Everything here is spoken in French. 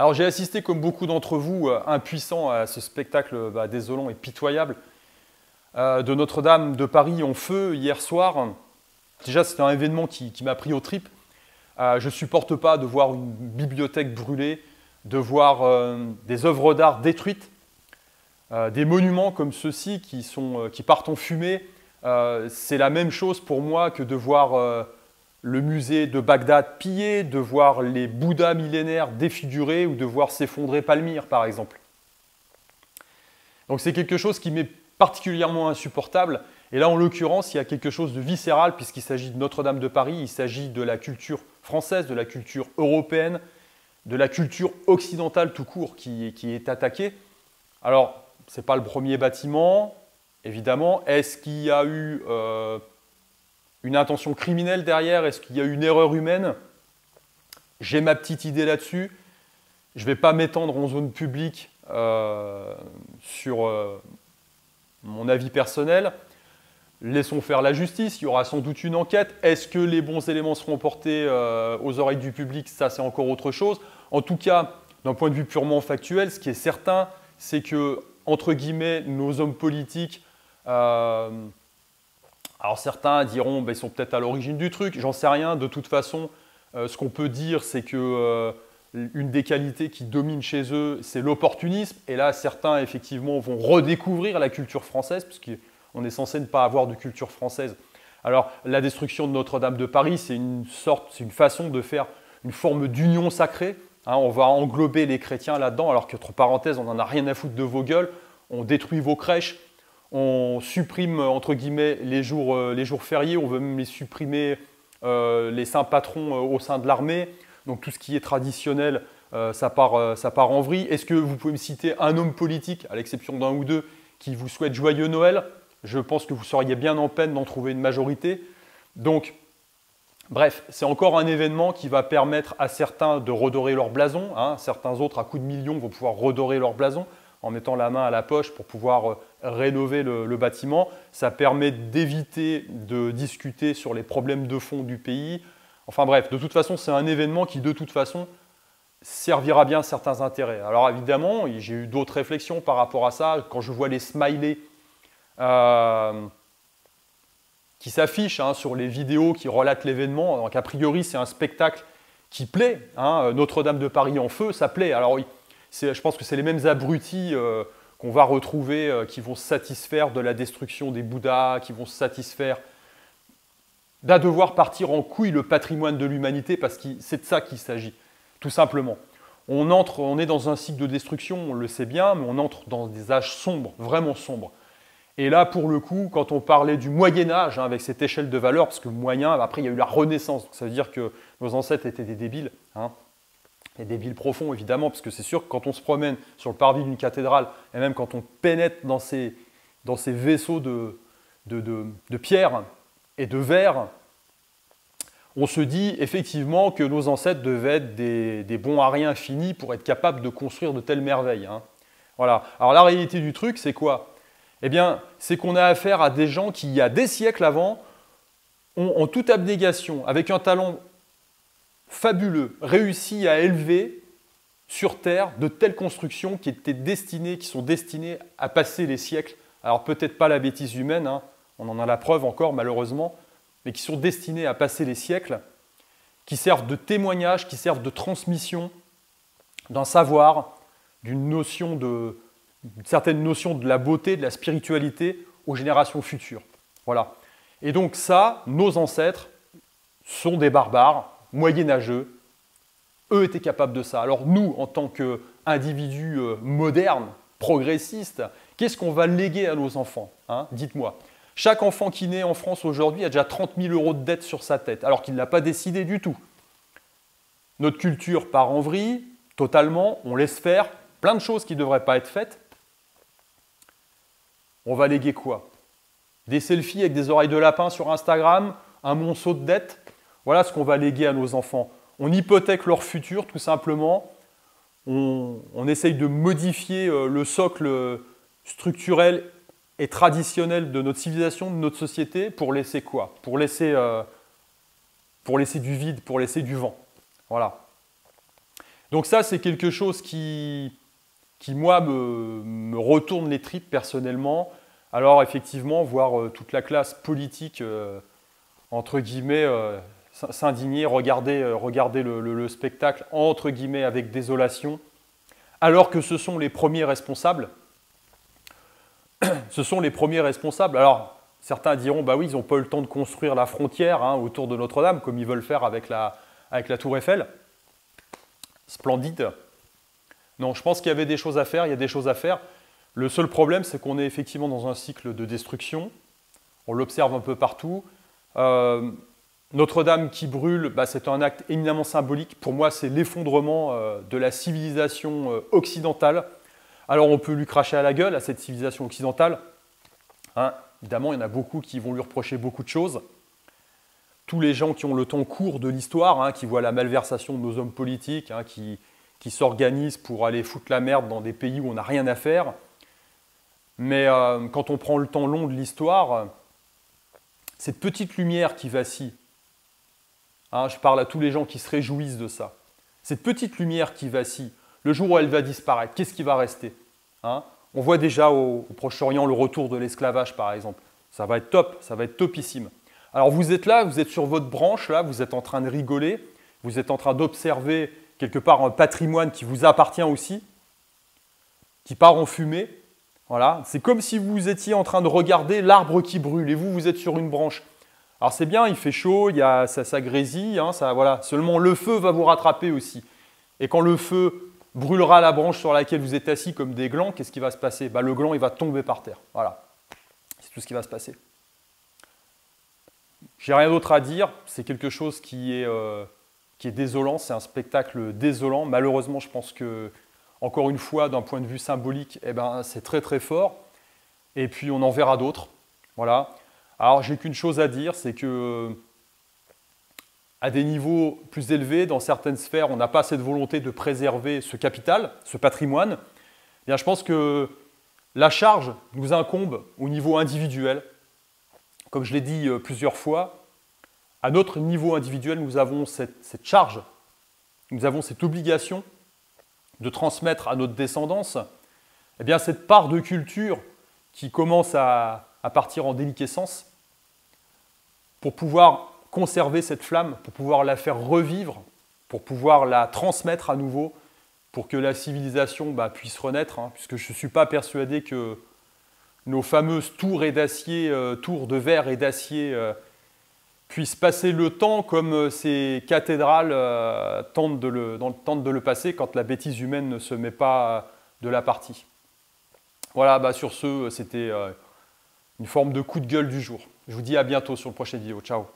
Alors j'ai assisté comme beaucoup d'entre vous, impuissant à ce spectacle désolant et pitoyable de Notre-Dame de Paris en feu hier soir. Déjà c'était un événement qui m'a pris aux tripes. Je ne supporte pas de voir une bibliothèque brûlée, de voir des œuvres d'art détruites, des monuments comme ceux-ci qui partent en fumée. C'est la même chose pour moi que de voir le musée de Bagdad pillé, de voir les Bouddhas millénaires défigurés ou de voir s'effondrer Palmyre, par exemple. Donc c'est quelque chose qui m'est particulièrement insupportable. Et là, en l'occurrence, il y a quelque chose de viscéral puisqu'il s'agit de Notre-Dame de Paris, il s'agit de la culture française, de la culture européenne, de la culture occidentale tout court qui est attaquée. Alors, ce n'est pas le premier bâtiment, évidemment. Est-ce qu'il y a eu une intention criminelle derrière? Est-ce qu'il y a eu une erreur humaine? J'ai ma petite idée là-dessus. Je ne vais pas m'étendre en zone publique sur mon avis personnel. Laissons faire la justice, il y aura sans doute une enquête. Est-ce que les bons éléments seront portés aux oreilles du public? Ça, c'est encore autre chose. En tout cas, d'un point de vue purement factuel, ce qui est certain, c'est que, entre guillemets, nos hommes politiques, alors certains diront qu'ils sont peut-être à l'origine du truc, j'en sais rien. De toute façon, ce qu'on peut dire, c'est que une des qualités qui domine chez eux, c'est l'opportunisme. Et là, certains, effectivement, vont redécouvrir la culture française, puisqu'on est censé ne pas avoir de culture française. Alors, la destruction de Notre-Dame de Paris, c'est une façon de faire une forme d'union sacrée. On va englober les chrétiens là-dedans, alors qu'entre parenthèses, on n'en a rien à foutre de vos gueules. On détruit vos crèches, on supprime, entre guillemets, les jours fériés, on veut même les supprimer, les saints patrons au sein de l'armée. Donc tout ce qui est traditionnel, ça part en vrille. Est-ce que vous pouvez me citer un homme politique, à l'exception d'un ou deux, qui vous souhaite joyeux Noël? Je pense que vous seriez bien en peine d'en trouver une majorité. Donc, bref, c'est encore un événement qui va permettre à certains de redorer leur blason. Certains autres, à coups de millions, vont pouvoir redorer leur blason en mettant la main à la poche pour pouvoir rénover le bâtiment. Ça permet d'éviter de discuter sur les problèmes de fond du pays. Enfin bref, de toute façon, c'est un événement qui, de toute façon, servira bien certains intérêts. Alors évidemment, j'ai eu d'autres réflexions par rapport à ça. Quand je vois les smileys qui s'affichent sur les vidéos qui relatent l'événement, donc a priori, c'est un spectacle qui plaît. Notre-Dame de Paris en feu, ça plaît. Alors je pense que c'est les mêmes abrutis qu'on va retrouver qui vont se satisfaire de la destruction des Bouddhas, qui vont se satisfaire de devoir partir en couille le patrimoine de l'humanité, parce que c'est de ça qu'il s'agit, tout simplement. On est dans un cycle de destruction, on le sait bien, mais on entre dans des âges sombres, vraiment sombres. Et là, pour le coup, quand on parlait du Moyen-Âge, avec cette échelle de valeur, parce que moyen, après il y a eu la Renaissance, donc ça veut dire que nos ancêtres étaient des débiles, des débiles profonds évidemment, parce que c'est sûr que quand on se promène sur le parvis d'une cathédrale, et même quand on pénètre dans ces vaisseaux de pierre et de verre, on se dit effectivement que nos ancêtres devaient être des bons à rien finis pour être capables de construire de telles merveilles. Voilà. Alors la réalité du truc, c'est quoi? Eh bien, c'est qu'on a affaire à des gens qui, il y a des siècles avant, ont en toute abnégation, avec un talent fabuleux, réussi à élever sur Terre de telles constructions qui sont destinées à passer les siècles. Alors peut-être pas la bêtise humaine, on en a la preuve encore malheureusement, mais qui sont destinées à passer les siècles, qui servent de témoignage, qui servent de transmission d'un savoir, d'une certaine notion de la beauté, de la spiritualité aux générations futures. Voilà. Et donc ça, nos ancêtres sont des barbares, moyenâgeux. Eux étaient capables de ça. Alors nous, en tant qu'individus modernes, progressistes, qu'est-ce qu'on va léguer à nos enfants? Dites-moi. Chaque enfant qui naît en France aujourd'hui a déjà 30 000 € de dette sur sa tête, alors qu'il ne l'a pas décidé du tout. Notre culture part en vrille, totalement, on laisse faire plein de choses qui ne devraient pas être faites. On va léguer quoi? Des selfies avec des oreilles de lapin sur Instagram, un monceau de dettes. Voilà ce qu'on va léguer à nos enfants. On hypothèque leur futur, tout simplement. On essaye de modifier le socle structurel et traditionnel de notre civilisation, de notre société, pour laisser quoi? Pour laisser du vide, pour laisser du vent. Voilà. Donc ça, c'est quelque chose qui moi, me retourne les tripes personnellement. Alors effectivement, voir toute la classe politique, entre guillemets, s'indigner, regarder le spectacle, entre guillemets, avec désolation, alors que ce sont les premiers responsables. Ce sont les premiers responsables. Alors, certains diront, bah oui, ils n'ont pas eu le temps de construire la frontière autour de Notre-Dame, comme ils veulent faire avec la Tour Eiffel. Splendide. Non, je pense qu'il y avait des choses à faire, il y a des choses à faire. Le seul problème, c'est qu'on est effectivement dans un cycle de destruction. On l'observe un peu partout. Notre-Dame qui brûle, bah, c'est un acte éminemment symbolique. Pour moi, c'est l'effondrement de la civilisation occidentale. Alors, on peut lui cracher à la gueule, à cette civilisation occidentale. Évidemment, il y en a beaucoup qui vont lui reprocher beaucoup de choses. Tous les gens qui ont le temps court de l'histoire, qui voient la malversation de nos hommes politiques, qui s'organisent pour aller foutre la merde dans des pays où on n'a rien à faire. Mais quand on prend le temps long de l'histoire, cette petite lumière qui vacille, je parle à tous les gens qui se réjouissent de ça, cette petite lumière qui vacille, le jour où elle va disparaître, qu'est-ce qui va rester? On voit déjà au Proche-Orient le retour de l'esclavage, par exemple. Ça va être top, ça va être topissime. Alors vous êtes là, vous êtes sur votre branche, là, vous êtes en train de rigoler, vous êtes en train d'observer quelque part un patrimoine qui vous appartient aussi, qui part en fumée. Voilà. C'est comme si vous étiez en train de regarder l'arbre qui brûle et vous êtes sur une branche. Alors c'est bien, il fait chaud, ça grésille, voilà. Seulement le feu va vous rattraper aussi. Et quand le feu brûlera la branche sur laquelle vous êtes assis comme des glands, qu'est-ce qui va se passer? Le gland il va tomber par terre. Voilà. C'est tout ce qui va se passer. J'ai rien d'autre à dire. C'est quelque chose qui est désolant. C'est un spectacle désolant. Malheureusement, je pense que, encore une fois, d'un point de vue symbolique, c'est très très fort. Et puis on en verra d'autres. Voilà. Alors j'ai qu'une chose à dire, c'est que à des niveaux plus élevés, dans certaines sphères, on n'a pas cette volonté de préserver ce capital, ce patrimoine. Eh bien, je pense que la charge nous incombe au niveau individuel. Comme je l'ai dit plusieurs fois, à notre niveau individuel, nous avons cette charge, nous avons cette obligation de transmettre à notre descendance cette part de culture qui commence à partir en déliquescence pour pouvoir conserver cette flamme, pour pouvoir la faire revivre, pour pouvoir la transmettre à nouveau, pour que la civilisation puisse renaître, puisque je ne suis pas persuadé que nos fameuses tours et d'acier, tours de verre et d'acier, puissent passer le temps comme ces cathédrales tentent de le passer quand la bêtise humaine ne se met pas de la partie. Voilà, sur ce, c'était une forme de coup de gueule du jour. Je vous dis à bientôt sur le prochaine vidéo. Ciao.